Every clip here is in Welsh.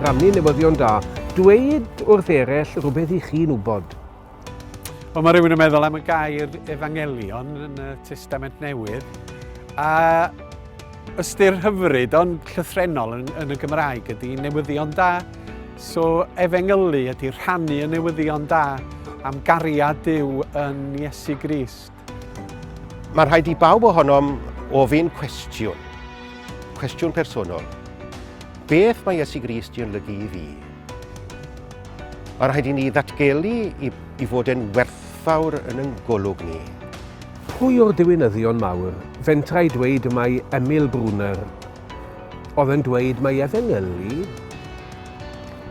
rannu newyddion da, dweud wrth eraill rhywbeth i chi'n wybod. Wel, mae rhywun yn meddwl am y gair Efangelion yn y Testament Newydd, a ystyr hyfryd ond llythrenol yn y Gymraeg ydy newyddion da. So Efengylu ydy rhannu y newyddion da am gariad Duw yn Iesu Grist. Mae rhaid i bawb ohonom ofyn cwestiwn personol. Beth mae Iesu Grist yn olygu i fi? Mae rhaid i ni ddatgelu i fod yn werthfawr yn ein golwg ni. Pwy o'r diwinyddion mawr, fentra'i dweud mai Emil Brunner, oedd yn dweud mai Efengylu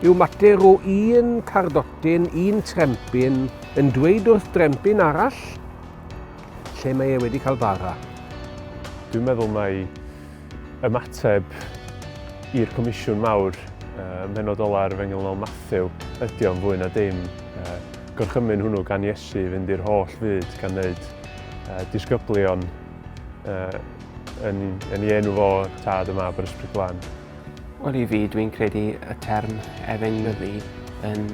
yw mater o un cardotyn, un trempyn, yn dweud wrth drempyn arall, lle mae e wedi cael bara. Dwi'n meddwl mai ymateb i'r Comisiwn Mawr penodola'r Efengyl Matthew ydy o'n fwy na dim. Gorchymyn hwnnw gan Iesu fynd i'r holl fyd gan wneud disgyblion yn ei enw fo, Tad y Mab a'r Ysbryd Glân. Wel, i fi, dwi'n credu y term Efengylu yn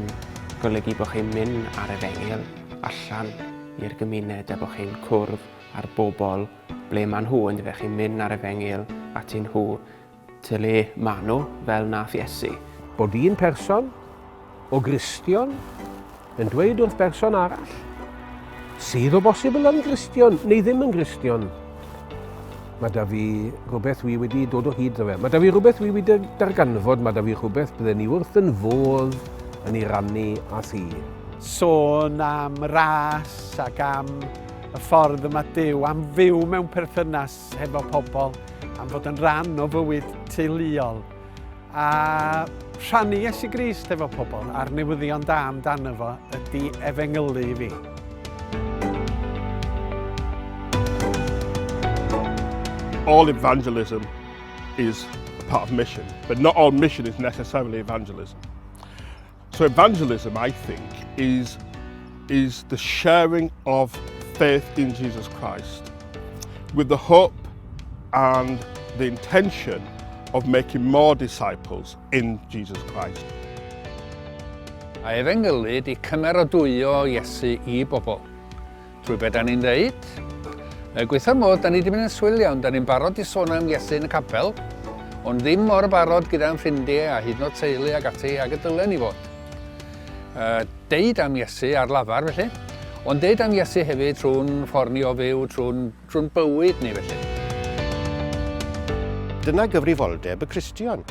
golygu bod chi'n mynd ar Efengyl allan i'r gymuned a bod chi'n cwrdd â'r bobl ble maen nhw yn dweud chi'n mynd ar Efengyl atyn nhw ty le maen nhw fel nath Iesu. Bod un person o Gristion yn dweud wrth berson arall sydd o bosibl yn Gristion neu ddim yn Gristion. Mae da fi rhywbeth wi wedi dod o hyd â fe. Mae da fi rhywbeth wi wedi darganfod, mae da fi rhywbeth bydden ni wrth yn fodd yn ei rannu â thi. Sôn am ras ac am y ffordd yma Duw, am fyw mewn perthynas hefo pobl, am fod yn rhan o fywyd teuluol. A rhannu Iesu Grist efo pobl a'r newyddion da amdano fo ydy Efengylu i fi. All evangelism is a part of mission, but not all mission is necessarily evangelism. So evangelism, I think, is the sharing of faith in Jesus Christ with the hope and the intention of making more disciples in Jesus Christ. A Efengylu ydy cymerodwyo Iesu i bobl. Trwy be da ni'n dweud, gweithio mod, da ni wedi mynd yn swil iawn, da ni'n barod i sôn am Iesu yn y capel, ond ddim mor barod gyda'n ffrindiau a hyd yn oed teulu ag ati ag y dylen i fod. Deud am Iesu ar lafar felly, ond deud am Iesu hefyd trwy'n ffordd ni o fyw, trwy'n bywyd ni felly. Dyna gyfrifoldeb y Cristion,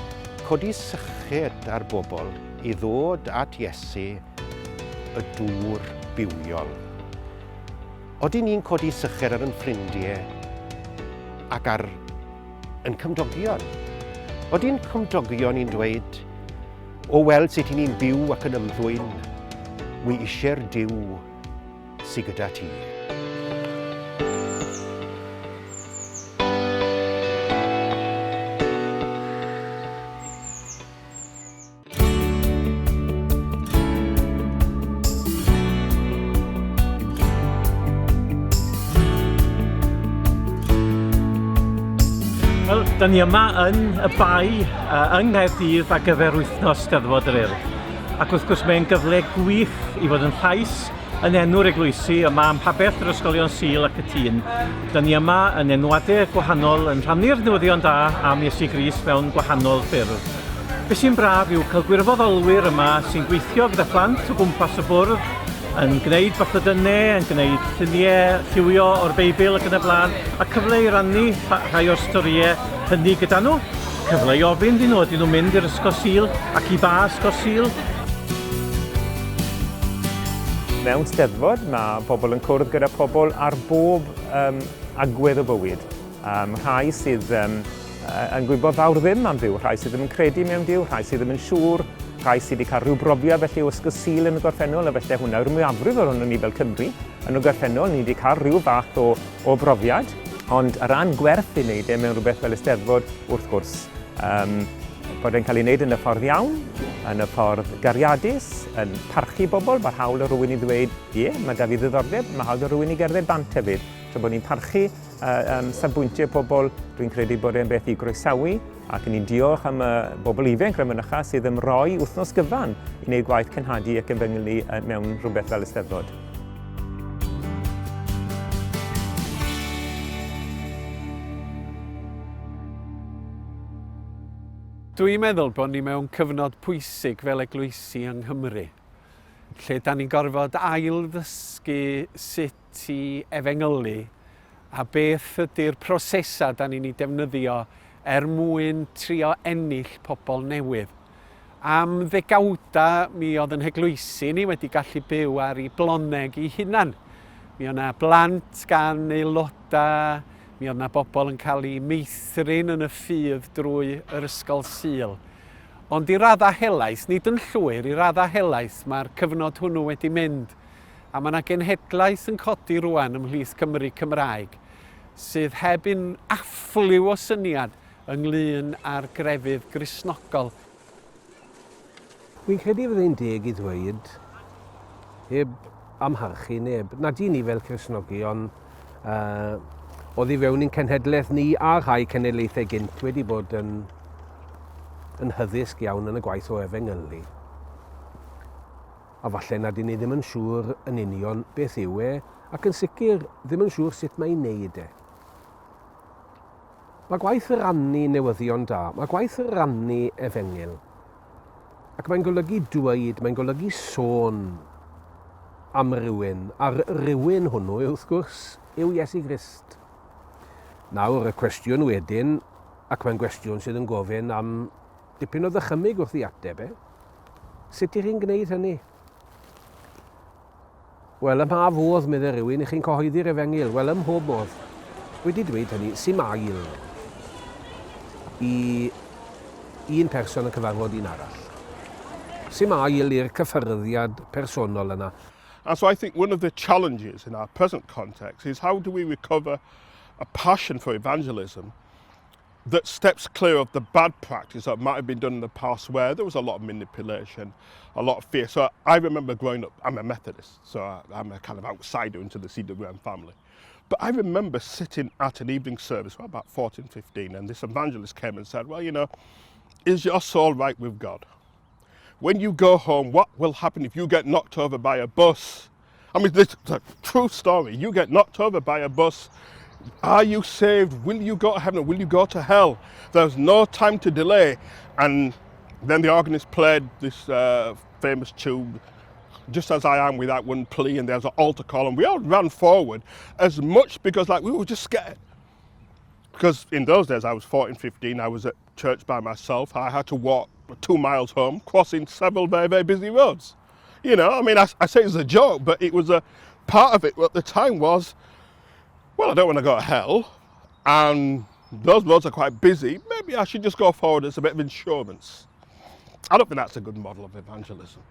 codi syched ar bobl i ddod at Iesu y dŵr bywiol. Odyn ni'n codi syched ar yn ffrindiau ac ar yn cymdogion? Odyn cymdogion ni'n dweud, o weld sut ni'n byw ac yn ymddwyn, wi eisiau'r Duw sydd gyda ti. Wel, da ni yma yn y bai yng Nghaerdydd ar gyfer wythnos Steddfod yr Urdd. Ac wrth gwrs mae'n gyfle gwych i fod yn llais yn enw'r eglwysi yma am Pabell yr Ysgolion Sul ac y Tîn. Da ni yma yn enwadau gwahanol yn rhannu'r newyddion da am Iesu Grist mewn gwahanol ffyrdd. Be sy'n braf yw cael gwirfoddolwyr yma sy'n gweithio gyda phlant o gwmpas y bwrdd, yn gwneud bathodynau, yn gwneud lluniau lliwio o'r Beibl ac yn y blaen, a cyfle i rannu rhai o'r storiau hynny gyda nhw. Cyfle i ofyn dyn nhw'n mynd i'r Ysgol Sul ac i ba Ysgol Sul. Mewn Steddfod mae pobl yn cwrdd gyda pobl ar bob agwedd o bywyd. Rhai sydd yn gwybod fawr ddim am fyw, rhai sydd ddim yn credu mewn Duw, rhai sydd ddim yn siŵr, rhai sydd wedi cael rhyw brofiad felly o Ysgol Sul yn y gorffennol, a felly hwnna yw'r mwyafrif o'r hwnnw ni fel Cymru. Yn y gorffennol ni wedi cael rhyw fath o brofiad, ond y ran gwerth i wneud mewn rhywbeth fel y Steddfod wrth gwrs. Bod e'n cael ei wneud yn y ffordd iawn, yn y ffordd gariadus, yn parchu bobl, mae hawl o rywun i ddweud, ie, mae da fi ddiddordeb, mae hawl o rywun i gerdded bant hefyd. lle bod ni'n parchu safbwyntiau pobl, dwi'n credu bod e'n beth i groesawu, ac ni'n diolch am y bobl ifanc rhan mynycha sydd yn rhoi wythnos gyfan i wneud gwaith cenhadu ac Efengylu mewn rhywbeth fel Eisteddfod. Dwi'n meddwl bod ni mewn cyfnod pwysig fel eglwysi yng Nghymru, lle da ni'n gorfod ail-ddysgu sut i efengylu a beth ydy'r prosesa da ni'n ei defnyddio mwyn trio ennill pobl newydd. Am ddegawda mi oedd yn heglwysi ni wedi gallu byw ar ei bloneg ei hunan. Mi oedd yna blant gan aelodau, mi oedd yna bobl yn cael eu meithrin yn y ffydd drwy yr ysgol Sul. Ond i raddau helaeth, nid yn llwyr, i raddau helaeth mae'r cyfnod hwnnw wedi mynd. A mae yna genhedlaeth yn codi rwan ymhlith Cymru Cymraeg sydd heb un affliw o syniad ynglyn â'r grefydd Gristnogol. Dwi'n credu fydd ein deg i ddweud, heb amharchu neb, nad i ni fel Cristnogion oedd i fewn i'n cenhedlaeth ni a rhai cenedlaethau gynt wedi bod yn hyddysg iawn yn y gwaith o efengylu. A falle nad i ni ddim yn siŵr yn union beth yw e, ac yn sicr ddim yn siŵr sut mae'n neud e. Mae gwaith rannu newyddion da, mae gwaith rannu efengyl. Ac mae'n golygu dweud, mae'n golygu sôn am rywun, a'r rywun hwnnw wrth gwrs yw Iesu Grist. Nawr, y cwestiwn wedyn, ac mae'n gwestiwn sydd yn gofyn am dipyn o ddychymyg wrth i ateb e. Sut i chi'n gwneud hynny? Wel, ym mha fodd medde rywun i chi'n cyhoeddi'r efengyl? Wel, ym mhob modd. Wedi dweud hynny, sy'n ail i un person yn cyfarfod un arall. Sy'n ail i'r cyffyrddiad personol yna. And so I think one of the challenges in our present context is how do we recover a passion for evangelism that steps clear of the bad practice that might have been done in the past where there was a lot of manipulation, a lot of fear. So I remember growing up, I'm a Methodist, so I'm a kind of outsider into the CWM family. But I remember sitting at an evening service, well, about 14, 15, and this evangelist came and said, well, you know, is your soul right with God? When you go home, what will happen if you get knocked over by a bus? I mean, this is a true story. You get knocked over by a bus. Are you saved? Will you go to heaven or will you go to hell? There's no time to delay. And then the organist played this famous tune, Just As I Am, with that one plea, and there's an altar call, and we all ran forward as much because we were just scared. Because in those days, I was 14, 15, I was at church by myself. I had to walk 2 miles home, crossing several very, very busy roads. You know, I mean, I say it's a joke, but it was a part of it at the time was, well, I don't want to go to hell, and those roads are quite busy. Maybe I should just go forward as a bit of insurance. I don't think that's a good model of evangelism.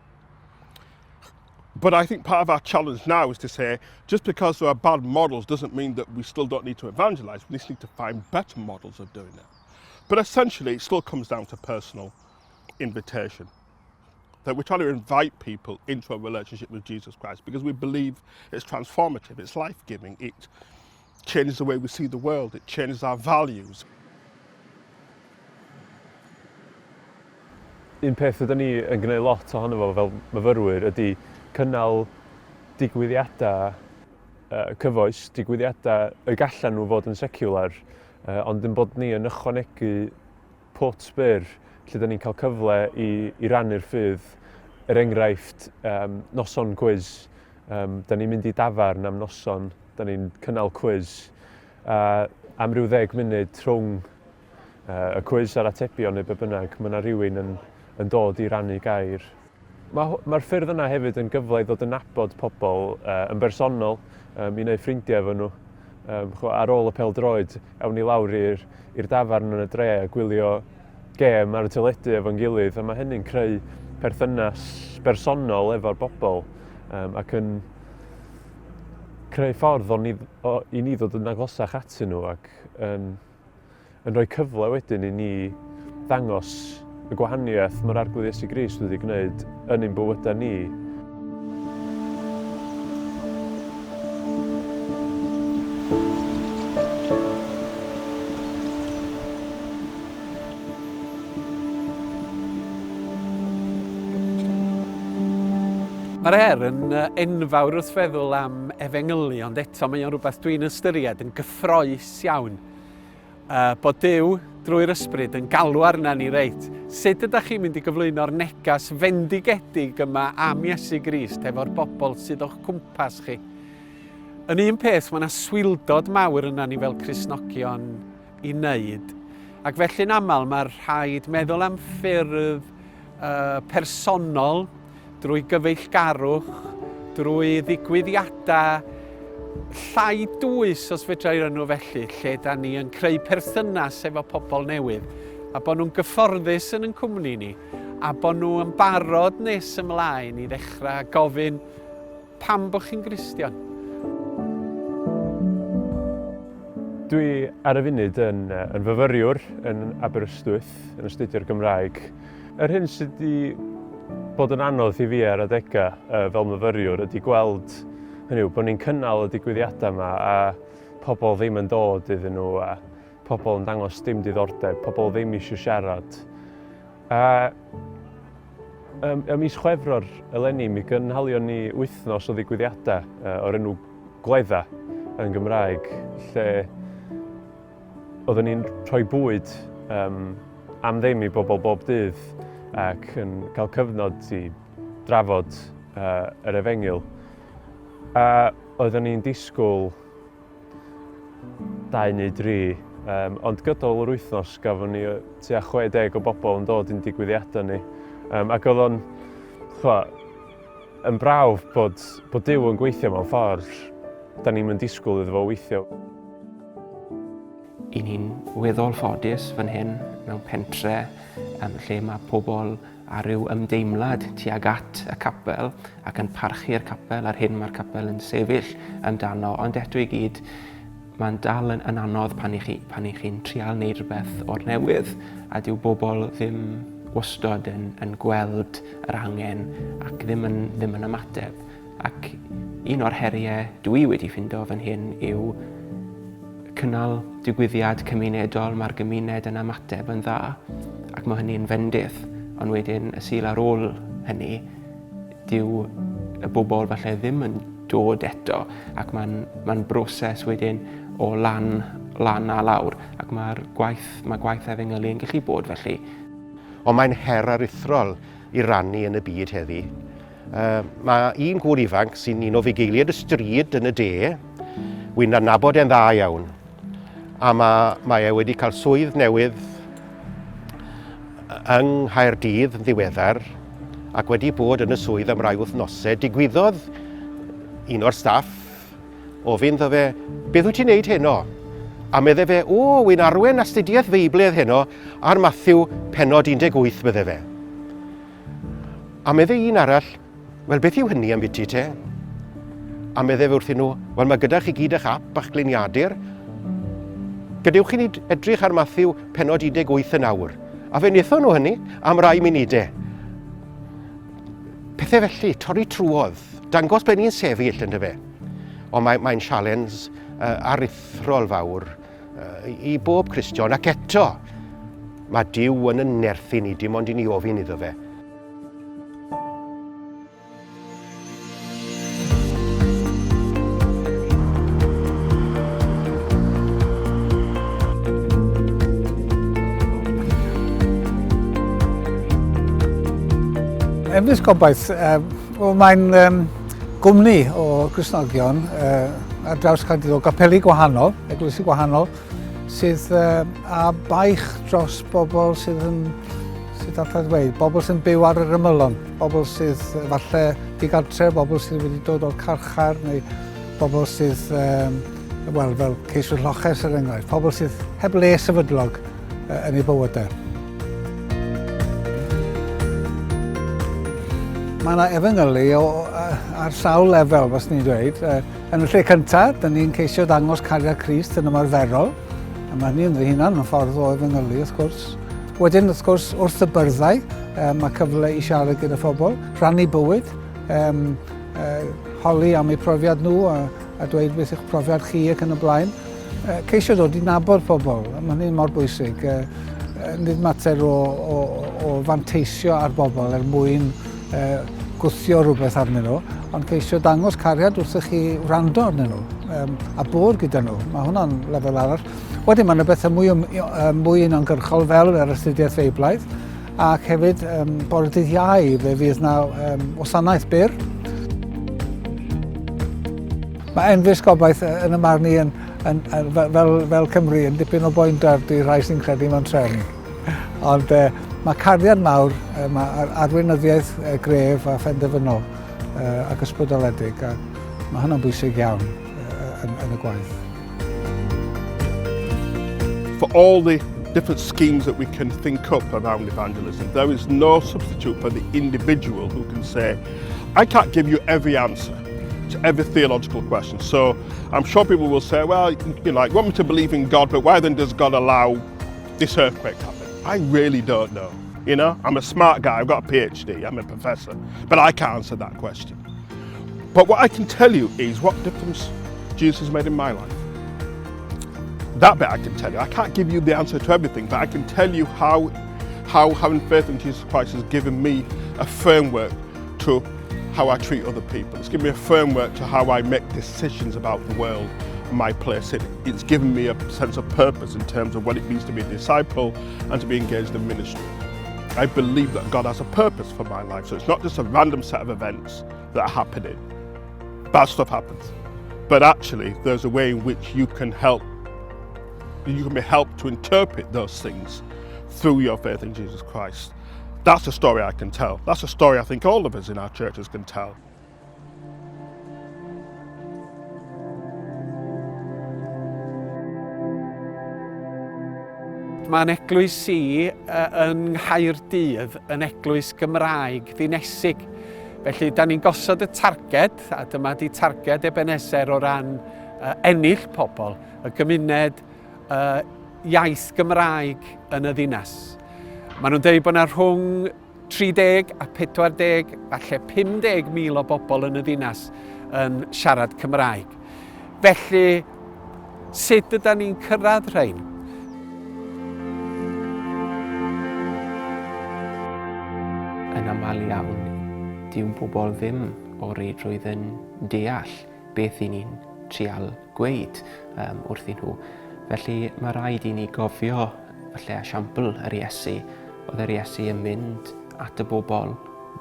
But I think part of our challenge now is to say, just because there are bad models doesn't mean that we still don't need to evangelize. We just need to find better models of doing it. But essentially, it still comes down to personal invitation. That we're trying to invite people into a relationship with Jesus Christ because we believe it's transformative, it's life-giving, it changes the way we see the world, it changes our values. Un peth ydyn ni yn gwneud lot ohono fo fel myfyrwyr ydy cynnal digwyddiadau cyfoes, digwyddiadau y gallan nhw fod yn secular, ond yn bod ni yn ychwanegu pwt byr lle da ni'n cael cyfle i rannu'r ffydd. Enghraifft, noson quiz. Da ni'n mynd i dafarn am noson, da ni'n cynnal quiz. Am ryw 10 munud rhwng y quiz a'r atebion neu be bynnag, mae yna rhywun yn dod i rannu gair. Mae'r ffyrdd yna hefyd yn gyfle i ddod yn nabod pobl yn bersonol, i wneud ffrindiau efo nhw. Ar ôl y pêl-droed, awn ni lawr i'r dafarn yn y dre a gwylio gêm ar y teledu efo'n gilydd, a mae hynny'n creu perthynas bersonol efo'r bobl ac yn creu ffordd i ni ddod yn agosach atyn nhw ac yn rhoi cyfle wedyn i ni ddangos y gwahaniaeth mae'r arglwydd Iesu Grist wedi gwneud yn ein bywydau ni. Mae'r her yn enfawr wrth feddwl am Efengylu, ond eto mae o'n rhywbeth dwi'n ystyried yn gyffroes iawn. Bod Duw drwy'r ysbryd yn galw arna ni reit. Sut ydych chi'n mynd i gyflwyno'r negas fendigedig yma am Iesu Grist efo'r bobl sydd o'ch cwmpas chi? Yn un peth, mae yna swildod mawr yna ni fel Cristnogion i wneud. Ac felly'n aml mae'r rhaid meddwl am ffyrdd personol, drwy gyfeillgarwch, drwy ddigwyddiadau llai dwys os fedra i'r enw felly, lle da ni yn creu perthynas efo pobl newydd, a bod nhw'n gyfforddus yn cwmni ni, a bod nhw yn barod nes ymlaen i ddechrau gofyn pam bod chi'n Gristion. Dwi ar y funud yn fyfyriwr yn Aberystwyth yn astudio'r Gymraeg. Yr hyn sydd wedi bod yn anodd i fi ar adegau fel myfyriwr ydy gweld hynny yw, bod ni'n cynnal y digwyddiadau yma a pobl ddim yn dod iddyn nhw a pobl yn dangos dim diddordeb, pobl ddim eisiau siarad. Y mis Chwefror eleni mi gynhalio ni wythnos o ddigwyddiadau o'r enw Gledda yn Gymraeg, lle oeddwn ni'n rhoi bwyd am ddim i bobl bob dydd ac yn cael cyfnod i drafod yr Efengyl. A oeddwn ni'n disgwyl 2 neu 3, ond gydol yr wythnos gafon ni tua 60 o bobl yn dod i'n digwyddiadau ni. Ac oedd o'n yn brawf bod Duw yn gweithio mewn ffordd da ni'n mynd disgwyl iddo fo weithio. I ni'n weddol ffodus fan hyn mewn pentre lle mae pobl a ryw ymdeimlad tuag at y capel ac yn parchu'r capel ar hyn mae'r capel yn sefyll amdano, ond eto i gyd mae'n dal yn anodd pan i chi'n trial wneud rhywbeth o'r newydd a dyw bobl ddim wastod yn gweld yr angen ac ddim yn ymateb. Ac un o'r heriau dwi wedi ffindo fan hyn yw cynnal digwyddiad cymunedol, mae'r gymuned yn ymateb yn dda ac mae hynny'n fendith. Ond wedyn, y sul ar ôl hynny, dyw y bobl falle ddim yn dod eto ac mae'n broses wedyn o lan a lawr ac mae gwaith Efengylu yn gallu bod felly. Ond mae'n her aruthrol i rannu yn y byd heddi. Mae un gŵr ifanc sy'n un o fugeiliad y stryd yn y de, wy'n adnabod e'n dda iawn. A mae wedi cael swydd newydd yng Nghaerdydd yn ddiweddar ac wedi bod yn y swydd am rai wythnosau. Digwyddodd un o'r staff ofyn ddo fe, beth wyt ti'n neud heno? A medde fe, wy'n arwen astudiaeth Feibledd heno ar Matthew pennod 18 bydde fe. A medde un arall, wel beth yw hynny am biti te? A medde fe wrthyn nhw, wel mae gyda chi gyd eich ap a'ch gliniadur. Gadewch chi ni edrych ar Matthew pennod 18 yn awr. A fe wnaethon nhw hynny am rai munudau. Pethau felly, torri trwodd, dangos ben ni'n sefyll yn fe. Ond mae'n sialens aruthrol fawr i bob Cristion ac eto mae Duw yn nerthu ni dim ond i ni ofyn iddo fe. Efnys Gobaith, mae'n gwmni o Gristnogion ar draws Caerdydd o gapeli gwahanol, eglwysi gwahanol, sydd â baich dros bobl sydd bobl sy'n byw ar yr ymylon, bobl sydd falle digartre, bobl sydd wedi dod o'r carchar neu bobl sydd, fel ceiswyr Loches er enghraifft, bobl sydd heb le sefydlog yn eu bywydau. Mae yna Efengylu ar sawl lefel, fas ni'n dweud. Yn y lle cyntaf, dyn ni'n ceisio dangos cariad Crist yn ymarferol. A mae hynny'n hunan yn ffordd o Efengylu, wrth gwrs. Wedyn, wrth gwrs, wrth y byrddau, mae cyfle i siarad gyda phobl, rhannu bywyd, holi am eu profiad nhw a dweud beth yw'ch profiad chi ac yn y blaen. Ceisio dod i nabod pobl, mae hynny'n mor bwysig. Nid mater o fanteisio ar bobl mwyn gwthio rhywbeth arnyn nhw, ond ceisio dangos cariad wrthych chi wrando arnyn nhw a bod gyda nhw. Mae hwnna'n lefel arall. Wedyn mae'n beth mwy uniongyrchol fel yr astudiaeth Feiblaidd, ac hefyd bore dydd Iau fe fydd na wasanaeth byr. Mae enfys gobaith yn y marn i fel Cymru yn dipyn o boindar di rhai sy'n credu mewn trefn. Ond mae cariad mawr, mae arweinyddiaeth gref a phenderfynol ac ysbrydoledig, a mae hynny'n bwysig iawn yn y gwaith. For all the different schemes that we can think up around evangelism, there is no substitute for the individual who can say, I can't give you every answer to every theological question. So I'm sure people will say, well, you want me to believe in God, but why then does God allow this earthquake to happen? I really don't know. I'm a smart guy, I've got a PhD, I'm a professor, but I can't answer that question. But what I can tell you is what difference Jesus has made in my life. That bit I can tell you. I can't give you the answer to everything, but I can tell you how having faith in Jesus Christ has given me a framework to how I treat other people. It's given me a framework to how I make decisions about the world and my place in it. It's given me a sense of purpose in terms of what it means to be a disciple and to be engaged in ministry. I believe that God has a purpose for my life, so it's not just a random set of events that are happening. Bad stuff happens. But actually, there's a way in which you can be helped to interpret those things through your faith in Jesus Christ. That's a story I can tell. That's a story I think all of us in our churches can tell. Mae'n eglwys i yng Nghaerdydd yn eglwys Gymraeg ddinesig. Felly, da ni'n gosod y targed, a dyma di targed Ebenezer o ran ennill pobl, y gymuned iaith Gymraeg yn y ddinas. Maen nhw'n dweud bod yna rhwng 30 a 40, falle 50,000 o bobl yn y ddinas yn siarad Cymraeg. Felly, sut ydyn ni'n cyrraedd rhain? Yn aml iawn, dyw bobl ddim o reidrwydd yn deall beth i ni'n trial gweud wrthyn nhw. Felly mae rhaid i ni gofio, falle esiampl yr Iesu, oedd yr Iesu yn mynd at y bobl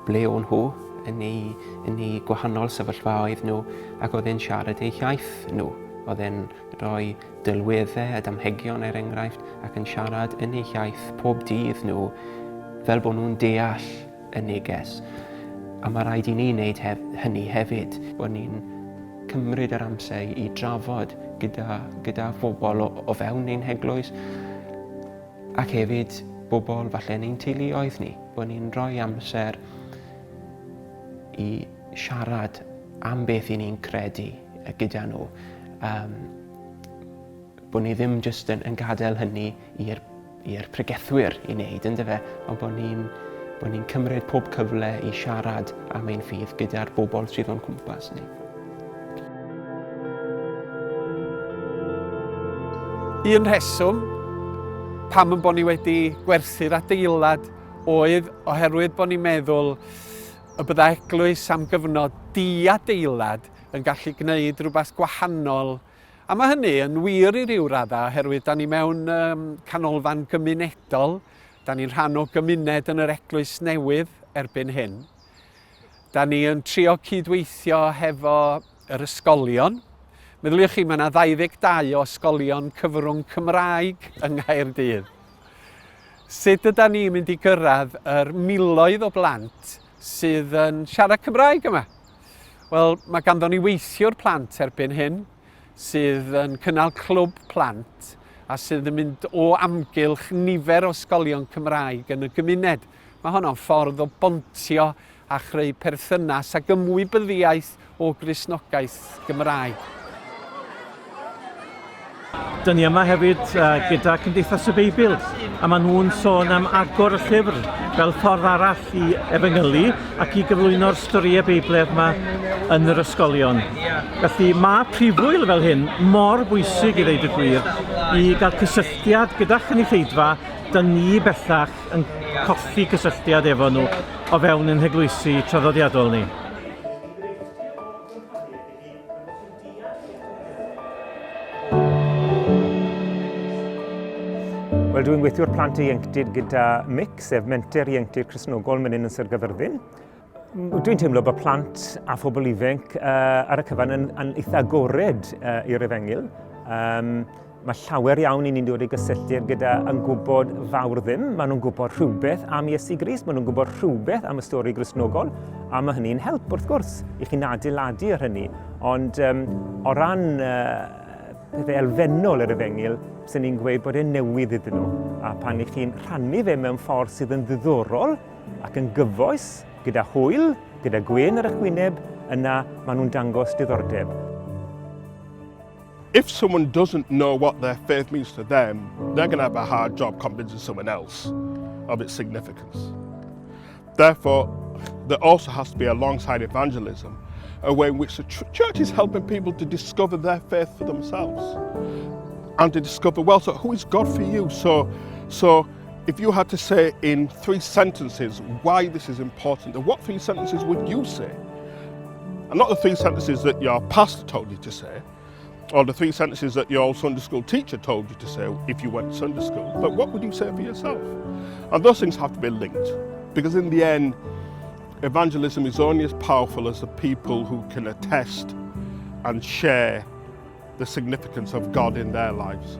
ble o'n nhw yn eu gwahanol sefyllfaoedd nhw, ac oedd e'n siarad eu iaith nhw. Oedd e'n rhoi dylweddau a damhegion enghraifft ac yn siarad yn eu iaith pob dydd nhw fel bod nhw'n deall y neges. A mae rhaid i ni wneud hynny hefyd, bod ni'n cymryd yr amser i drafod gyda phobl o fewn ein heglwys, ac hefyd bobl falle yn ein teuluoedd ni, bod ni'n rhoi amser i siarad am beth i ni'n credu gyda nhw. Bod ni ddim jyst yn gadael hynny i'r pregethwyr i wneud, ynddo fe, ond bod ni'n cymryd pob cyfle i siarad am ein ffydd gyda'r bobl sydd o'n cwmpas ni. Un rheswm pam yn bod ni wedi gwerthu'r adeilad oedd oherwydd bod ni'n meddwl y bydda eglwys am gyfnod di-adeilad yn gallu gwneud rhywbeth gwahanol. A mae hynny yn wir i ryw raddau oherwydd da ni mewn canolfan gymunedol. Da ni'n rhan o gymuned yn yr eglwys newydd erbyn hyn. Da ni yn trio cydweithio hefo yr ysgolion. Meddyliwch chi, mae yna 22 o ysgolion cyfrwng Cymraeg yng Nghaerdydd. Sut ydyn ni'n mynd i gyrraedd yr miloedd o blant sydd yn siarad Cymraeg yma? Wel, mae ganddo ni weithiwr plant erbyn hyn sydd yn cynnal clwb plant a sydd yn mynd o amgylch nifer o ysgolion Cymraeg yn y gymuned. Mae honno'n ffordd o bontio a chreu perthynas ac ymwybyddiaeth o Gristnogaeth Gymraeg. Dyn ni yma hefyd gyda Cymdeithas y Beibl, a maen nhw'n sôn am agor y llyfr fel ffordd arall i Efengylu ac i gyflwyno'r storïau Beiblaidd yma yn yr ysgolion. Felly mae prifwyl fel hyn mor bwysig i ddeud y gwir i gael cysylltiad gyda chynulleidfa, dyn ni bellach yn colli cysylltiad efo nhw o fewn ein heglwysi traddodiadol ni. Wel, dwi'n gweithio'r plant ieuenctid gyda Mic, sef menter ieuenctid Cristnogol mynd yn Sir Gyfyrddin. Dwi'n teimlo bod plant a phobl ifanc ar y cyfan yn eitha agored i'r Efengyl. Mae llawer iawn i ni'n dod i gysylltiad gyda yn gwybod fawr ddim. Maen nhw'n gwybod rhywbeth am Iesu Grist, maen nhw'n gwybod rhywbeth am y stori Gristnogol, a mae hynny'n help wrth gwrs i chi'n adeiladu ar hynny. Ond o ran pethau elfennol yr Efengyl, sy'n ni'n gweud bod e'n newydd iddyn nhw. A pan i chi'n rhannu fe mewn ffordd sydd yn ddiddorol ac yn gyfoes, gyda hwyl, gyda gwen ar y chwyneb, yna maen nhw'n dangos diddordeb. If someone doesn't know what their faith means to them, they're going to have a hard job convincing someone else of its significance. Therefore, there also has to be, alongside evangelism, a way in which the church is helping people to discover their faith for themselves and to discover, well, so who is God for you? So if you had to say in 3 sentences why this is important, what 3 sentences would you say? And not the 3 sentences that your pastor told you to say, or the 3 sentences that your Sunday school teacher told you to say if you went to Sunday school, but what would you say for yourself? And those things have to be linked, because in the end, evangelism is only as powerful as the people who can attest and share the significance of God in their lives.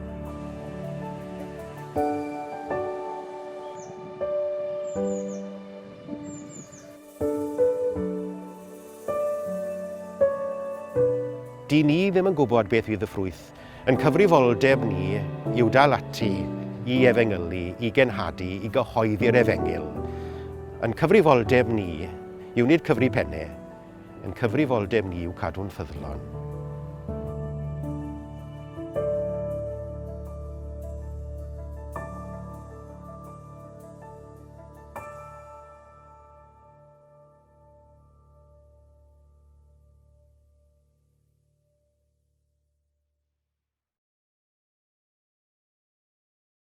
Di ni ddim yn gwybod beth fydd y ffrwyth. Yn cyfrifoldeb ni yw dal ati i efengylu, i genhadu, i gyhoeddi'r Efengyl. Yn cyfrifoldeb ni yw nid cyfri pennau, yn cyfrifoldeb ni yw cadw'n ffyddlon.